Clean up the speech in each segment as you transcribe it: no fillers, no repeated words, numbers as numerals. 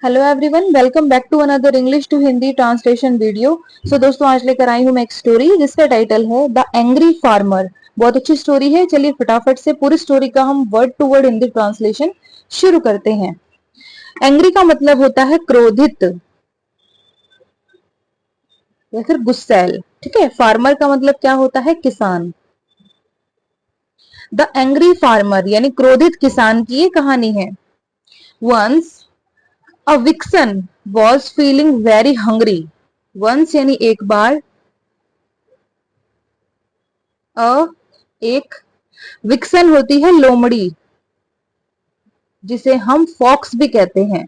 Hello everyone, welcome back to another English to Hindi translation video. So दोस्तों, आज लेकर आई हूँ मैं एक स्टोरी जिसका टाइटल है द एंग्री फार्मर। बहुत अच्छी स्टोरी है। चलिए फटाफट से पूरी स्टोरी का हम word to word Hindi translation शुरू करते हैं। एंग्री का मतलब होता है क्रोधित या फिर गुस्सैल। ठीक है। फार्मर का मतलब क्या होता है? किसान। द एंग्री फार्मर यानी क्रोधित किसान की ये कहानी है। Once A vixen was feeling very hungry. Once यानी एक बार, एक विक्सन होती है लोमड़ी, जिसे हम फॉक्स भी कहते हैं।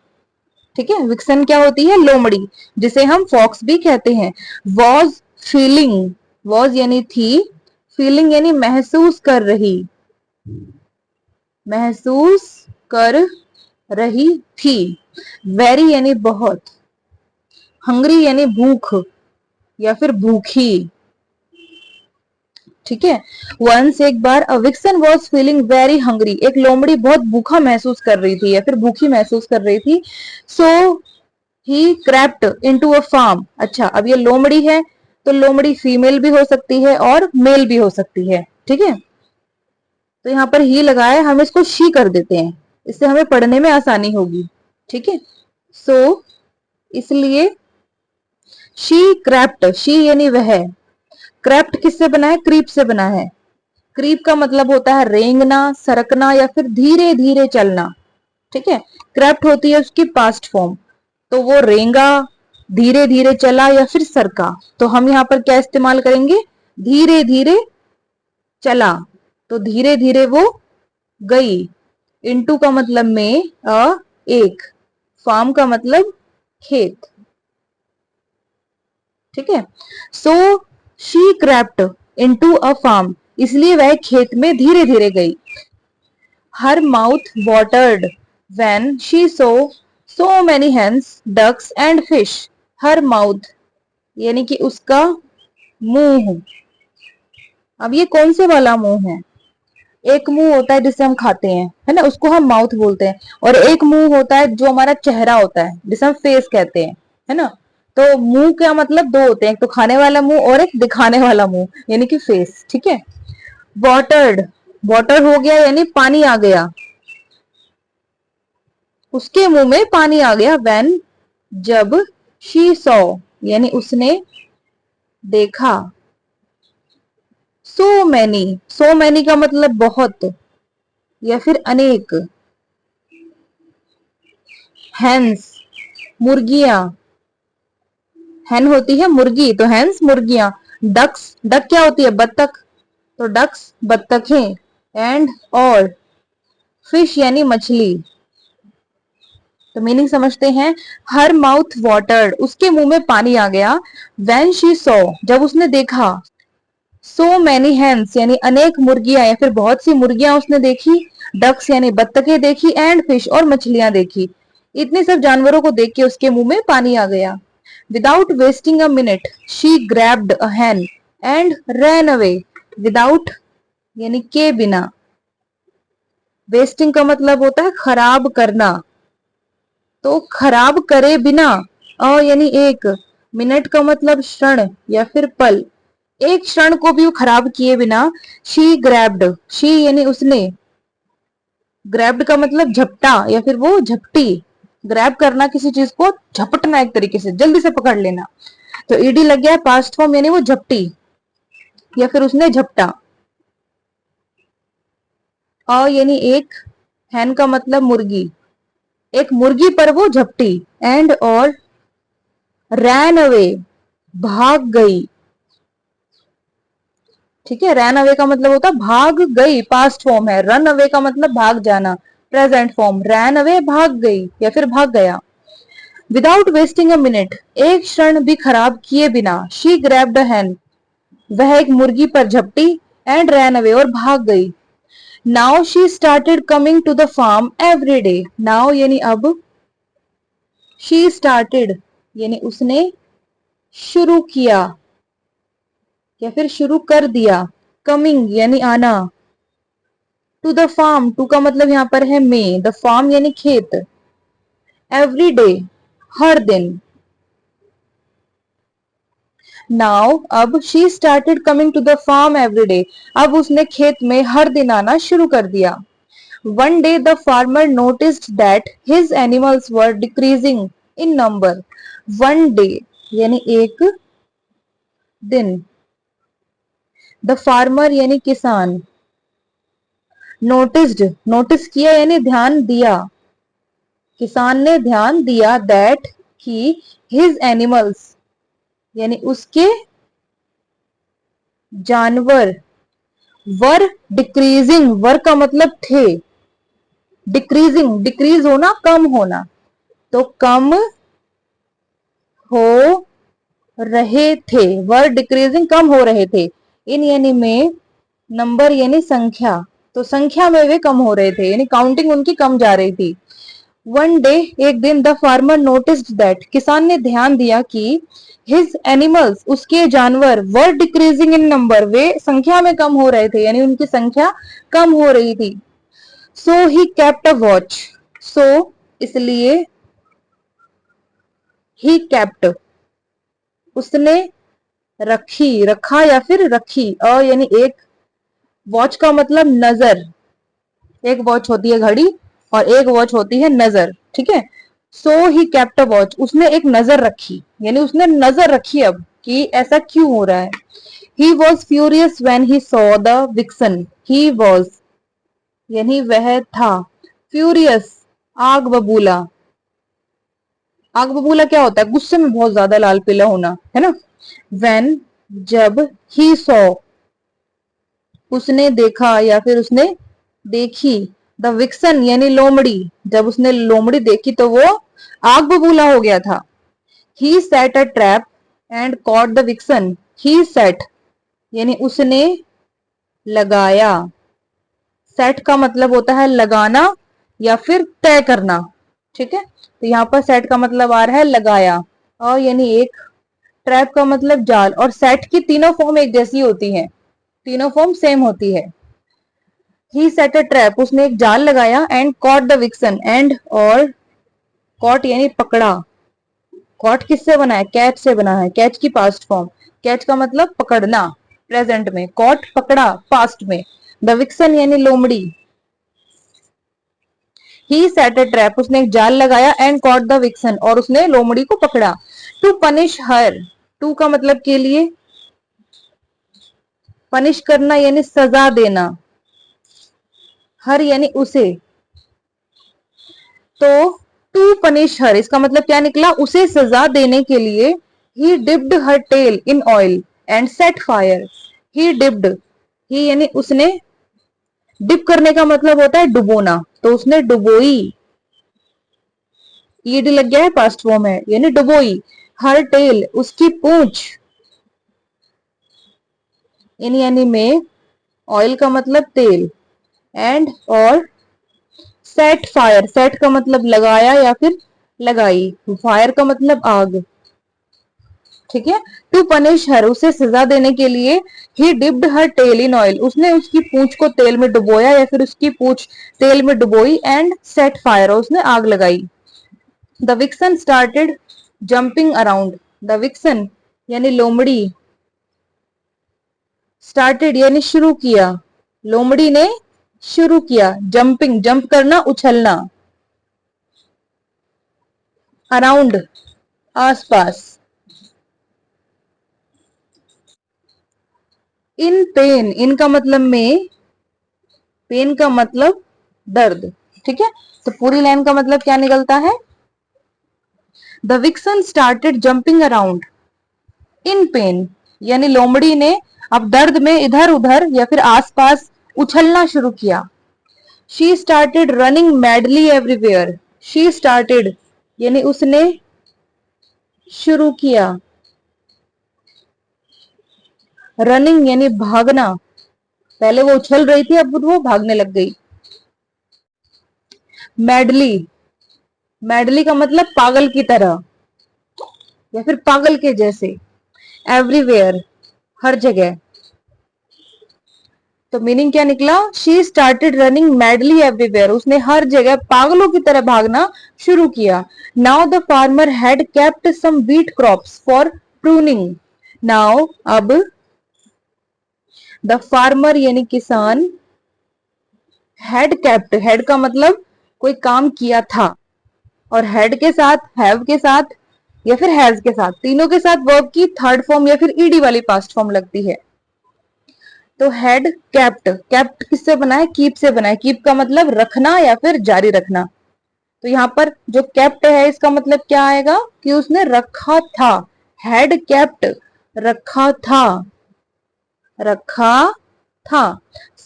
ठीक है। विक्सन क्या होती है? लोमड़ी, जिसे हम फॉक्स भी कहते हैं। was feeling, was यानी थी, feeling यानी महसूस कर रही, महसूस कर रही थी। very यानी बहुत, हंग्री यानी भूख या फिर भूखी। ठीक है। वंस एक बार, a vixen was feeling very hungry, एक लोमड़ी बहुत भूखा महसूस कर रही थी या फिर भूखी महसूस कर रही थी। सो ही क्रेप्ट इनटू अ फार्म। अच्छा, अब ये लोमड़ी है तो लोमड़ी फीमेल भी हो सकती है और मेल भी हो सकती है। ठीक है। तो यहाँ पर ही लगाया, हम इसको शी कर देते हैं, इससे हमें पढ़ने में आसानी होगी। ठीक है। सो इसलिए शी क्रेप्ट, शी यानी वह, क्रेप्ट किससे बना है? क्रीप से बना है। क्रीप का मतलब होता है रेंगना, सरकना या फिर धीरे धीरे चलना। ठीक है। क्रेप्ट होती है उसकी पास्ट फॉर्म, तो वो रेंगा, धीरे धीरे चला या फिर सरका। तो हम यहाँ पर क्या इस्तेमाल करेंगे? धीरे धीरे चला, तो धीरे धीरे वो गई। इनटू का मतलब में, एक, फार्म का मतलब खेत। ठीक है। So she crept into a farm, इसलिए वह खेत में धीरे धीरे गई। Her mouth watered when she saw many hens, ducks and fish. Her mouth यानी कि उसका मुंह। अब ये कौन से वाला मुंह है? एक मुंह होता है जिसे हम खाते हैं, है ना, उसको हम माउथ बोलते हैं। और एक मुंह होता है जो हमारा चेहरा होता है, जिसे हम फेस कहते हैं, है ना। तो मुंह का मतलब दो होते हैं, एक तो खाने वाला मुंह और एक दिखाने वाला मुंह, यानी कि फेस। ठीक है। वाटर्ड, वाटर हो गया यानी पानी आ गया, उसके मुंह में पानी आ गया। व्हेन जब, शी सॉ यानी उसने देखा। सो मैनी का मतलब बहुत या फिर अनेक। हेन्स मुर्गियां, हेन होती है मुर्गी, तो हेन्स मुर्गियां। डक्स, डक क्या होती है? बत्तख, तो डक्स बत्तखें। एंड और फिश यानी मछली। तो मीनिंग समझते हैं। हर माउथ वाटर्ड, उसके मुंह में पानी आ गया। व्हेन शी सॉ, जब उसने देखा। सो मैनी हेन्स यानी अनेक मुर्गियां या फिर बहुत सी मुर्गियां उसने देखी। डक्स यानी बत्तखें देखी। एंड फिश और मछलियां देखी। इतने सब जानवरों को देख के उसके मुंह में पानी आ गया। Without wasting a minute she grabbed a hen and ran away. Without यानी के बिना, वेस्टिंग का मतलब होता है खराब करना, तो खराब करे बिना। यानी एक, मिनट का मतलब क्षण या फिर पल, एक क्षण को भी वो खराब किए बिना। शी ग्रैब्ड, शी यानी उसने, ग्रैब्ड का मतलब झपटा या फिर वो झपटी। ग्रैब करना, किसी चीज को झपटना, एक तरीके से जल्दी से पकड़ लेना। तो ईडी लग गया पास्ट फॉर्म, यानी वो झपटी या फिर उसने झपटा। यानी एक, हैन का मतलब मुर्गी, एक मुर्गी पर वो झपटी। एंड और रैन अवे, भाग गई। ठीक है। रैन अवे का मतलब होता है भाग गई, पास्ट फॉर्म है। रन अवे का मतलब भाग जाना, प्रेजेंट फॉर्म। रैन अवे भाग गई या फिर भाग गया। विदाउट वेस्टिंग अ मिनट, एक क्षण भी खराब किए बिना। शी ग्रैब्ड अ hen, वह एक मुर्गी पर झपटी। एंड रैन अवे और भाग गई। Now she started coming to the farm every day. Now यानी अब, शी स्टार्टेड यानी उसने शुरू किया या फिर शुरू कर दिया। कमिंग यानी आना। टू द फार्म, टू का मतलब यहाँ पर है में, द फार्म यानी खेत। एवरी डे, हर दिन। नाउ अब she started coming to the farm every day, अब उसने खेत में हर दिन आना शुरू कर दिया। One day the farmer noticed that his animals were decreasing in number. One day यानी एक दिन, द फार्मर यानी किसान, नोटिस्ड नोटिस किया यानी ध्यान दिया, किसान ने ध्यान दिया, दैट कि हिज एनिमल्स यानी उसके जानवर, वर डिक्रीजिंग, वर का मतलब थे, डिक्रीजिंग डिक्रीज होना कम होना, तो कम हो रहे थे, वर डिक्रीजिंग कम हो रहे थे, इन यानी में, नंबर यानी संख्या, तो संख्या में वे कम हो रहे थे, यानी काउंटिंग उनकी कम जा रही थी। वन डे एक दिन द फार्मर नोटिस्ड दैट, किसान ने ध्यान दिया कि हिज एनिमल्स उसके जानवर वर डिक्रीजिंग इन नंबर, वे संख्या में कम हो रहे थे, यानी उनकी संख्या कम हो रही थी। सो ही केप्ट अ वॉच, सो इसलिए, ही केप्ट उसने, रखी रखा या फिर रखी, यानी एक, वॉच का मतलब नजर, एक वॉच होती है घड़ी और एक वॉच होती है नजर, ठीक है। सो ही केप्ट अ वॉच, उसने एक नजर रखी, यानी उसने नजर रखी अब कि ऐसा क्यों हो रहा है। He was furious when he saw the vixen, he was यानी वह था, फ्यूरियस आग बबूला, आग बबूला क्या होता है, गुस्से में बहुत ज्यादा लाल पीला होना, है ना। वेन जब, ही सॉ उसने देखा या फिर उसने देखी, द विक्सन यानी लोमड़ी, जब उसने लोमड़ी देखी तो वो आग बबूला हो गया था। He set a trap and caught the vixen, he set यानी उसने लगाया, सेट का मतलब होता है लगाना या फिर तय करना, ठीक है। तो यहाँ पर सेट का मतलब आ रहा है लगाया, और यानी एक, ट्रैप का मतलब जाल, और सेट की तीनों फॉर्म एक जैसी होती है, तीनों फॉर्म सेम होती है। ही सेट अ ट्रैप उसने एक जाल लगाया, and caught the vixen, and और, कॉट यानी पकड़ा, कॉट किससे बना है, कैच से बना है, कैच की पास्ट फॉर्म, कैच का मतलब पकड़ना प्रेजेंट में, कॉट पकड़ा पास्ट में, द विक्सन यानी लोमड़ी। ही सेट अ ट्रैप उसने एक जाल लगाया, एंड कॉट द विक्सन और उसने लोमड़ी को पकड़ा। टू पनिश हर, टू का मतलब के लिए, पनिश करना यानी सजा देना, हर यानी उसे, तो टू पनिश हर इसका मतलब क्या निकला, उसे सजा देने के लिए, he dipped her tail in oil and set fire, he dipped, he यानी उसने, डिप करने का मतलब होता है डुबोना, तो उसने डुबोई, ईड लग गया है पास्ट फॉर्म है, यानी डुबोई, हर टेल उसकी पूंछ, इन यानी में, ऑयल का मतलब तेल, एंड और, सेट फायर, सेट का मतलब लगाया या फिर लगाई, फायर का मतलब आग, ठीक है। टू पनिश हर उसे सजा देने के लिए, he dipped her tail in oil उसने उसकी पूंछ को तेल में डुबोया या फिर उसकी पूंछ तेल में डुबोई, एंड सेट फायर और उसने आग लगाई। The vixen started jumping around, the vixen यानी लोमड़ी, स्टार्टेड यानी शुरू किया, लोमड़ी ने शुरू किया, जंपिंग जंप करना उछलना, अराउंड आसपास, इन पेन, इनका मतलब में, पेन का मतलब दर्द, ठीक है। तो पूरी लाइन का मतलब क्या निकलता है, the vixen started jumping around in pain, यानी लोमड़ी ने अब दर्द में इधर उधर या फिर आसपास उछलना शुरू किया। She started running madly everywhere, she started यानी उसने शुरू किया, रनिंग यानी भागना, पहले वो उछल रही थी अब वो भागने लग गई। मैडली, मैडली का मतलब पागल की तरह या फिर पागल के जैसे, एवरीवेयर हर जगह, तो मीनिंग क्या निकला? She started running madly everywhere, उसने हर जगह पागलों की तरह भागना शुरू किया। Now the farmer had kept some wheat crops for pruning, now अब द फार्मर यानी किसान, हैड केप्ट, हेड का मतलब कोई काम किया था, और हेड के साथ, हैव के साथ या फिर हैज के साथ, तीनों के साथ वर्ब की थर्ड फॉर्म या फिर ईडी वाली पास्ट फॉर्म लगती है। तो हैड केप्ट, केप्ट किससे बना है? कीप से बना है। कीप का मतलब रखना या फिर जारी रखना। तो यहाँ पर जो केप्ट है इसका मतलब क्या आएगा कि उसने रखा था। हैड केप्ट, रखा था, रखा था।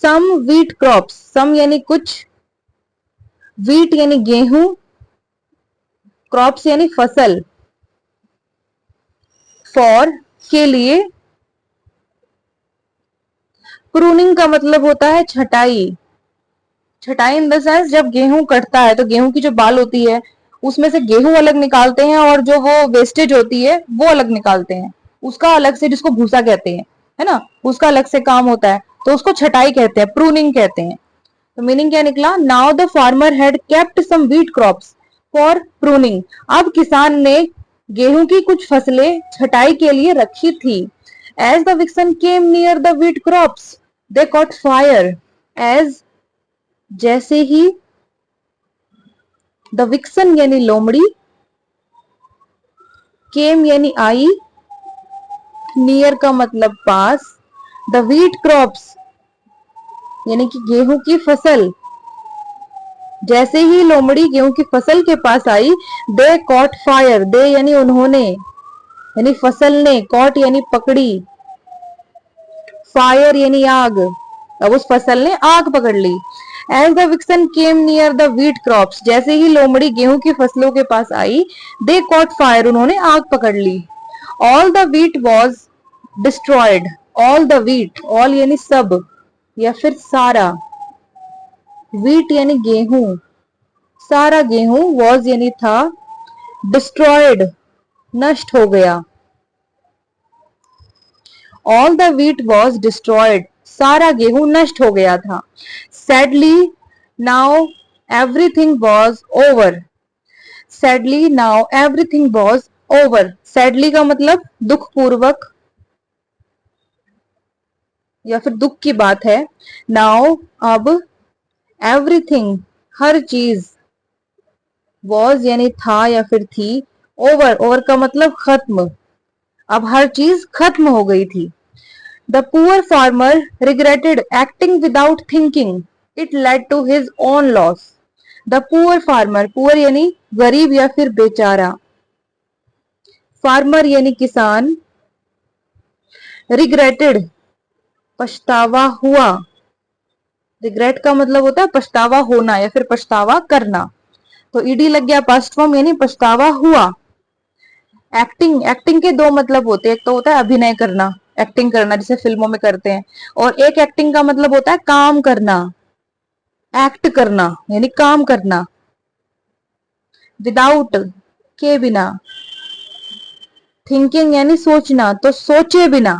सम व्हीट क्रॉप्स, सम यानी कुछ, व्हीट यानी गेहूं, क्रॉप्स यानी फसल, फॉर के लिए, प्रूनिंग का मतलब होता है छटाई। छटाई इन द सेंस जब गेहूं कटता है तो गेहूं की जो बाल होती है उसमें से गेहूं अलग निकालते हैं और जो वो वेस्टेज होती है वो अलग निकालते हैं, उसका अलग से, जिसको भूसा कहते हैं, है ना, उसका अलग से काम होता है, तो उसको छटाई कहते हैं, प्रूनिंग कहते हैं। तो मीनिंग क्या निकला? Now the farmer had kept some wheat crops for pruning, अब किसान ने गेहूं की कुछ फसलें छटाई के लिए रखी थी। As the vixen came near the wheat crops they caught fire, as जैसे ही, द विक्सन यानी लोमड़ी, केम यानी आई, नियर का मतलब पास, द व्हीट क्रॉप्स यानी कि गेहूं की फसल, जैसे ही लोमड़ी गेहूं की फसल के पास आई, दे कॉट फायर, दे यानी उन्होंने, यानी फसल ने, कॉट यानी पकड़ी, फायर यानी आग, अब उस फसल ने आग पकड़ ली। As the vixen came near the wheat crops, जैसे ही लोमड़ी गेहूं की फसलों के पास आई, दे कॉट फायर, उन्होंने आग पकड़ ली। All the wheat was destroyed, all the wheat, all यानी सब या फिर सारा, व्हीट यानी गेहूं, सारा गेहूं, वॉज यानी था, डिस्ट्रॉयड नष्ट हो गया। All the wheat was destroyed, सारा गेहूं नष्ट हो गया था। Sadly now everything was over, sadly now everything was over, sadly का मतलब दुख पूर्वक या फिर दुख की बात है। नाउ अब, एवरीथिंग हर चीज, वॉज यानी था या फिर थी, ओवर, ओवर का मतलब खत्म, अब हर चीज खत्म हो गई थी। The poor farmer regretted acting without thinking, it led to his own loss. The poor farmer, poor यानी गरीब या फिर बेचारा, फार्मर यानी किसान, रिग्रेटेड पछतावा हुआ, रिग्रेट का मतलब होता है पछतावा होना या फिर पछतावा करना, तो ईडी लग गया पास्ट फॉर्म यानी पछतावा हुआ। एक्टिंग, एक्टिंग के दो मतलब होते हैं, एक तो होता है अभिनय करना, एक्टिंग करना जिसे फिल्मों में करते हैं, और एक एक्टिंग का मतलब होता है काम करना, एक्ट करना यानी काम करना। विदाउट के बिना, थिंकिंग यानी सोचना, तो सोचे बिना,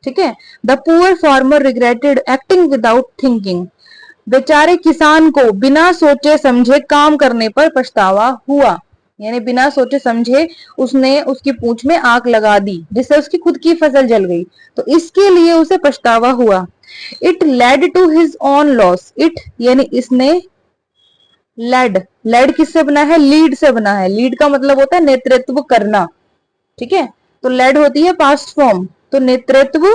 ठीक है। The poor farmer regretted acting without thinking, बेचारे किसान को बिना सोचे समझे काम करने पर पछतावा हुआ, यानी बिना सोचे समझे उसने उसकी पूंछ में आग लगा दी जिससे उसकी खुद की फसल जल गई, तो इसके लिए उसे पछतावा हुआ। It led to his own loss, it यानी इसने, लेड, लेड किससे बना है? लीड से बना है, लीड का मतलब होता है नेतृत्व करना, ठीक है, तो लेड होती है पास्ट फॉर्म, तो नेतृत्व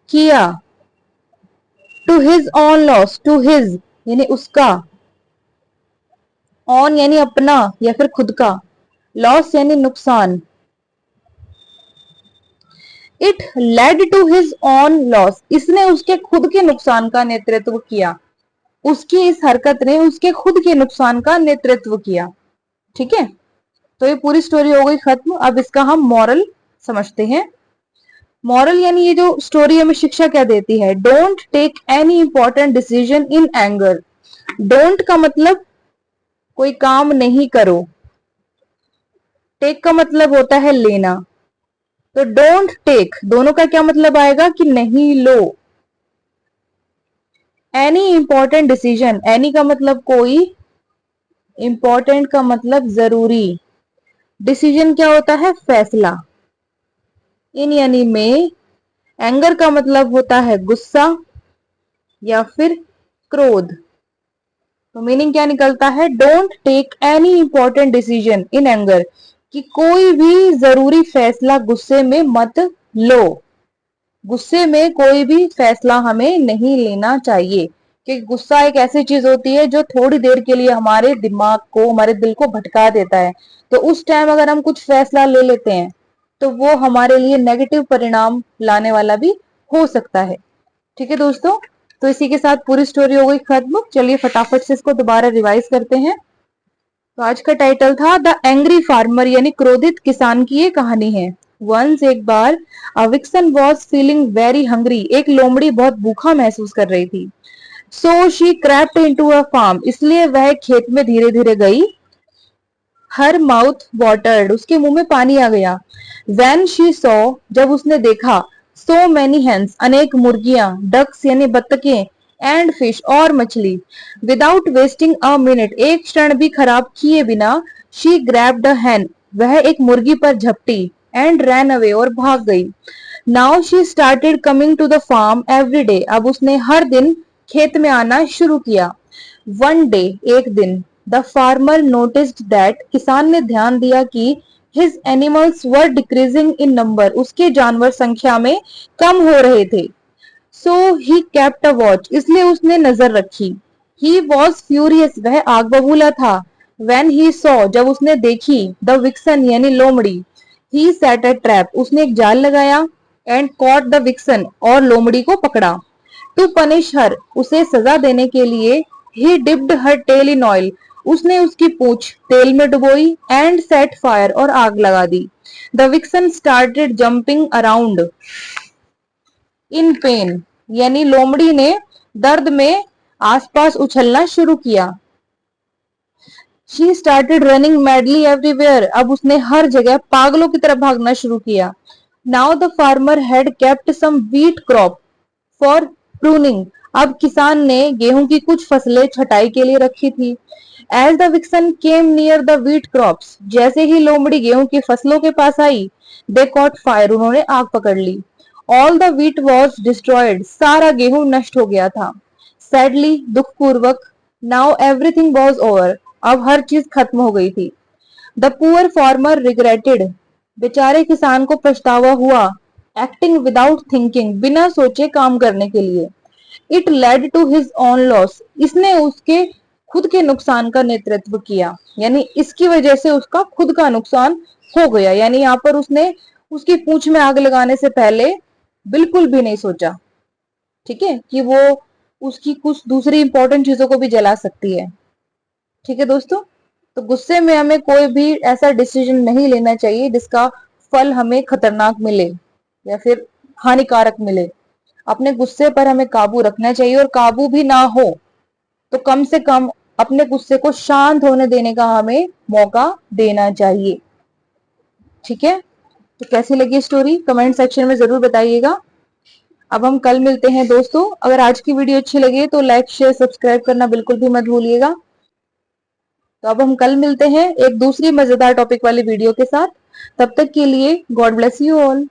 किया। To his own loss, to his यानी उसका, ऑन यानी अपना या फिर खुद का, लॉस यानी नुकसान। It led to his own loss, इसने उसके खुद के नुकसान का नेतृत्व किया, उसकी इस हरकत ने उसके खुद के नुकसान का नेतृत्व किया, ठीक है। तो ये पूरी स्टोरी हो गई खत्म। अब इसका हम मॉरल समझते हैं। मॉरल यानी ये जो स्टोरी हमें शिक्षा क्या देती है? Don't take any important decision in anger, don't का मतलब कोई काम नहीं करो, टेक का मतलब होता है लेना, तो डोंट टेक दोनों का क्या मतलब आएगा कि नहीं लो, एनी इंपॉर्टेंट डिसीजन, एनी का मतलब कोई, इंपॉर्टेंट का मतलब जरूरी, डिसीजन क्या होता है फैसला, इन यानी में, एंगर का मतलब होता है गुस्सा या फिर क्रोध। तो मीनिंग क्या निकलता है, don't take any important decision in anger, कि कोई भी जरूरी फैसला गुस्से में मत लो, गुस्से में कोई भी फैसला हमें नहीं लेना चाहिए, कि गुस्सा एक ऐसी चीज होती है जो थोड़ी देर के लिए हमारे दिमाग को, हमारे दिल को भटका देता है। तो उस टाइम अगर हम कुछ फैसला ले लेते हैं तो वो हमारे लिए नेगेटिव परिणाम लाने वाला भी हो सकता है। ठीक है दोस्तों, तो इसी के साथ पूरी स्टोरी हो गई खत्म। चलिए फटाफट से इसको दोबारा रिवाइज करते हैं। तो आज का टाइटल था द एंग्री फार्मर, यानी क्रोधित किसान की ये कहानी है। वंस एक बार a vixen was feeling very hungry, एक लोमड़ी बहुत भूखा महसूस कर रही थी। So she crept into a farm, इसलिए वह खेत में धीरे धीरे गई। हर माउथ वाटर्ड, उसके मुंह में पानी आ गया। When she saw, जब उसने देखा, so many hens, अनेक मुर्गियां, डक्स यानी बत्तखें, एंड फिश और मछली, विदाउट वेस्टिंग अ मिनट, एक क्षण भी खराब किए बिना, शी ग्रैब्ड अ hen, वह एक मुर्गी पर झपटी, एंड रैन अवे, और भाग गई। Now she started coming to the farm every day, अब उसने हर दिन खेत में आना शुरू किया। वन डे, एक दिन, द फार्मर नोटिस्ड दैट, किसान ने ध्यान दिया कि his animals were decreasing in number, उसके जानवर संख्या में कम हो रहे थे। सो ही केप्ट अ वॉच, इसलिए उसने नजर रखी। ही वॉज फ्यूरियस, वह आग बबूला था। वेन ही सॉ, जब उसने देखी, द विक्सन यानी लोमड़ी, ही सेट अ ट्रैप, उसने एक जाल लगाया, एंड कॉट द विक्सन, और लोमड़ी को पकड़ा। टू पनिश हर, उसे सजा देने के लिए, he dipped her tail in oil, उसने उसकी पूंछ तेल में डुबोई, एंड सेट फायर, और आग लगा दी। The vixen started jumping around in pain, यानी लोमड़ी ने दर्द में आसपास उछलना शुरू किया। She started running madly everywhere, अब उसने हर जगह पागलों की तरह भागना शुरू किया। Now the farmer had kept some wheat crop for pruning, अब किसान ने गेहूं की कुछ फसलें छटाई के लिए रखी थी। As the vixen came near the wheat crops, जैसे ही लोमड़ी गेहूं की फसलों के पास आई, दे कॉट फायर, उन्होंने आग पकड़ ली। All the wheat was destroyed, सारा गेहूं नष्ट हो गया था। सैडली, दुखपूर्वक, नाउ एवरीथिंग वॉज ओवर, अब हर चीज खत्म हो गई थी। द पुअर फार्मर रिग्रेटेड, बेचारे किसान को पछतावा हुआ। एक्टिंग विदाउट थिंकिंग, बिना सोचे काम करने के लिए। It led to his own loss, इसने उसके खुद के नुकसान का नेतृत्व किया, यानी इसकी वजह से उसका खुद का नुकसान हो गया। यानी यहाँ पर उसने उसकी पूंछ में आग लगाने से पहले बिल्कुल भी नहीं सोचा, ठीक है, कि वो उसकी कुछ दूसरी इंपॉर्टेंट चीजों को भी जला सकती है। ठीक है दोस्तों, तो गुस्से में हमें कोई भी ऐसा डिसीजन नहीं लेना चाहिए जिसका फल हमें खतरनाक मिले या फिर हानिकारक मिले। अपने गुस्से पर हमें काबू रखना चाहिए, और काबू भी ना हो तो कम से कम अपने गुस्से को शांत होने देने का हमें मौका देना चाहिए। ठीक है, तो कैसी लगी स्टोरी कमेंट सेक्शन में जरूर बताइएगा। अब हम कल मिलते हैं दोस्तों। अगर आज की वीडियो अच्छी लगी तो लाइक शेयर सब्सक्राइब करना बिल्कुल भी मत भूलिएगा। तो अब हम कल मिलते हैं एक दूसरी मजेदार टॉपिक वाली वीडियो के साथ। तब तक के लिए गॉड ब्लेस यू ऑल।